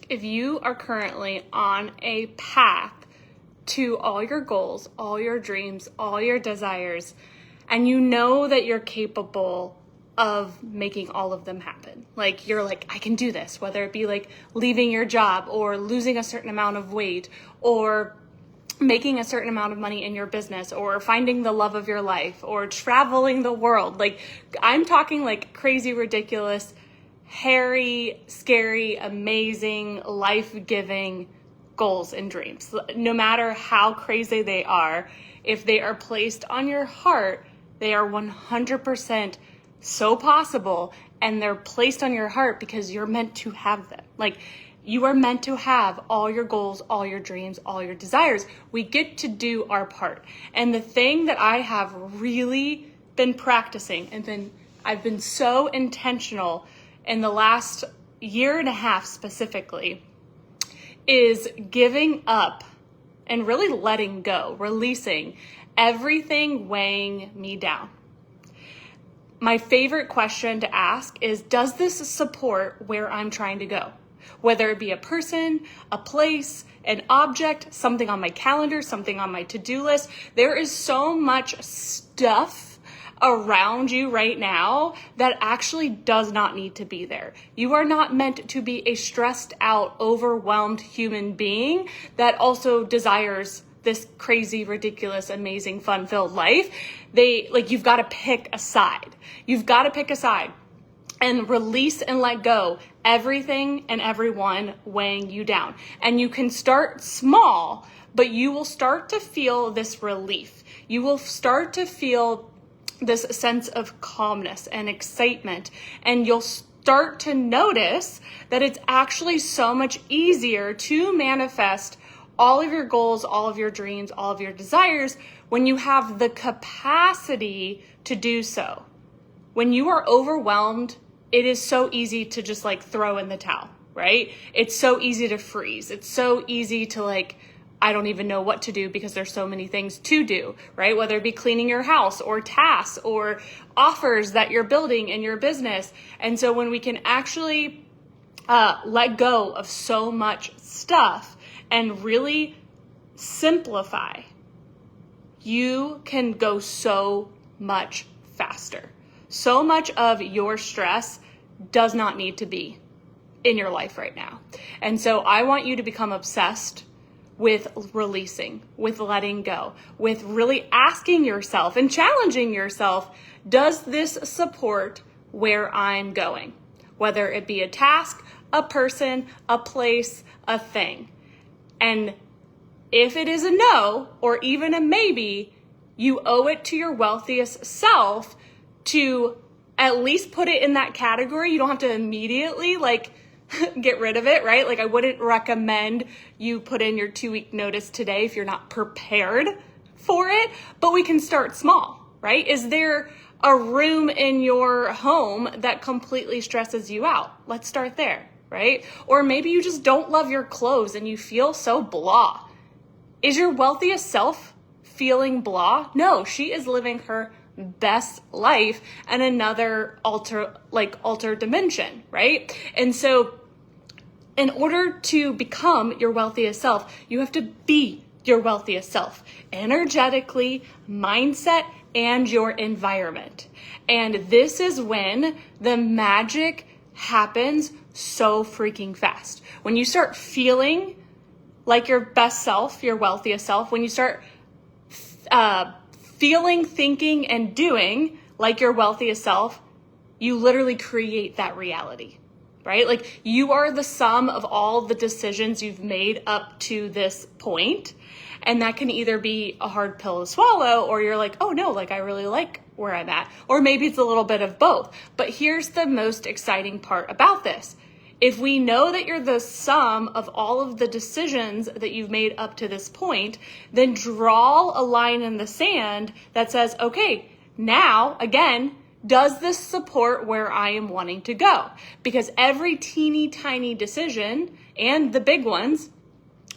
if you are currently on a path to all your goals, all your dreams, all your desires, and you know that you're capable of making all of them happen. Like you're like, I can do this, whether it be like leaving your job or losing a certain amount of weight or making a certain amount of money in your business or finding the love of your life or traveling the world. Like I'm talking like crazy, ridiculous, hairy, scary, amazing, life-giving goals and dreams. No matter how crazy they are, if they are placed on your heart, they are 100% so possible, and they're placed on your heart because you're meant to have them. Like you are meant to have all your goals, all your dreams, all your desires. We get to do our part. And the thing that I have really been practicing and I've been so intentional in the last year and a half specifically is giving up and really letting go, releasing everything weighing me down. My favorite question to ask is, does this support where I'm trying to go? Whether it be a person, a place, an object, something on my calendar, something on my to-do list. There is so much stuff around you right now that actually does not need to be there. You are not meant to be a stressed out, overwhelmed human being that also desires this crazy, ridiculous, amazing, fun-filled life. You've got to pick a side. You've got to pick a side and release and let go everything and everyone weighing you down. And you can start small, but you will start to feel this relief. You will start to feel this sense of calmness and excitement, and you'll start to notice that it's actually so much easier to manifest all of your goals, all of your dreams, all of your desires when you have the capacity to do so. When you are overwhelmed, it is so easy to just like throw in the towel, right? It's so easy to freeze. It's so easy to like, I don't even know what to do because there's so many things to do, right? Whether it be cleaning your house or tasks or offers that you're building in your business. And so when we can actually let go of so much stuff and really simplify, you can go so much faster. So much of your stress does not need to be in your life right now. And so I want you to become obsessed with releasing, with letting go, with really asking yourself and challenging yourself, does this support where I'm going? Whether it be a task, a person, a place, a thing. And if it is a no or even a maybe, you owe it to your wealthiest self to at least put it in that category. You don't have to immediately get rid of it, right? Like I wouldn't recommend you put in your 2-week notice today if you're not prepared for it, but we can start small, right? Is there a room in your home that completely stresses you out? Let's start there, right? Or maybe you just don't love your clothes and you feel so blah. Is your wealthiest self feeling blah? No, she is living her best life and another alter dimension, right? And so in order to become your wealthiest self, you have to be your wealthiest self energetically, mindset, and your environment. And this is when the magic happens so freaking fast. When you start feeling like your best self, your wealthiest self, when you start feeling, thinking, and doing like your wealthiest self, you literally create that reality, right? Like you are the sum of all the decisions you've made up to this point. And that can either be a hard pill to swallow, or you're like, oh no, like I really like where I'm at. Or maybe it's a little bit of both. But here's the most exciting part about this. If we know that you're the sum of all of the decisions that you've made up to this point, then draw a line in the sand that says, okay, now, again, does this support where I am wanting to go? Because every teeny tiny decision, and the big ones,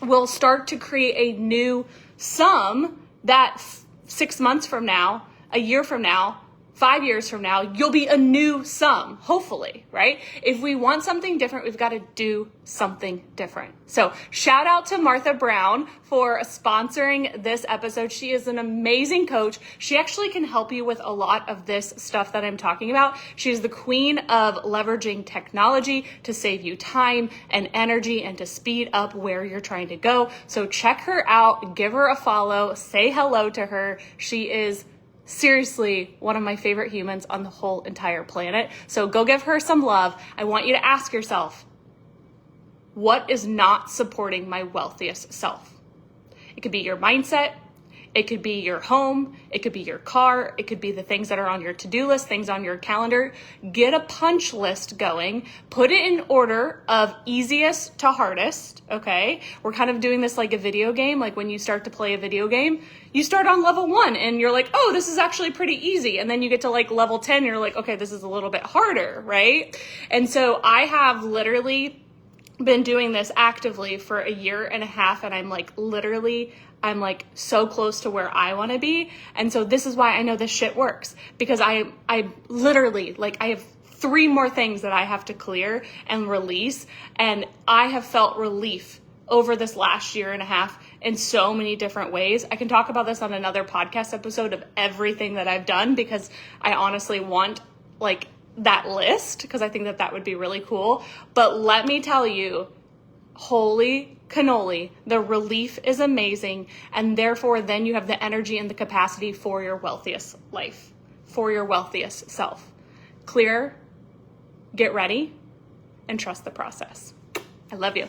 will start to create a new sum that 6 months from now, a year from now, 5 years from now, you'll be a new sum, hopefully, right? If we want something different, we've got to do something different. So shout out to Martha Brown for sponsoring this episode. She is an amazing coach. She actually can help you with a lot of this stuff that I'm talking about. She is the queen of leveraging technology to save you time and energy and to speed up where you're trying to go. So check her out, give her a follow, say hello to her. She is seriously one of my favorite humans on the whole entire planet. So go give her some love. I want you to ask yourself, what is not supporting my wealthiest self? It could be your mindset. It could be your home. It could be your car. It could be the things that are on your to-do list, things on your calendar. Get a punch list going. Put it in order of easiest to hardest, okay? We're kind of doing this like a video game. Like when you start to play a video game, you start on level 1 and you're like, oh, this is actually pretty easy. And then you get to like level 10 and you're like, okay, this is a little bit harder, right? And so I have literally been doing this actively for a year and a half, and I'm like so close to where I want to be. And so this is why I know this shit works, because I literally, like, I have 3 more things that I have to clear and release. And I have felt relief over this last year and a half in so many different ways. I can talk about this on another podcast episode of everything that I've done, because I honestly want like that list, because I think that that would be really cool. But let me tell you, holy cannoli, the relief is amazing. And therefore, then you have the energy and the capacity for your wealthiest life, for your wealthiest self. Clear, get ready, and trust the process. I love you.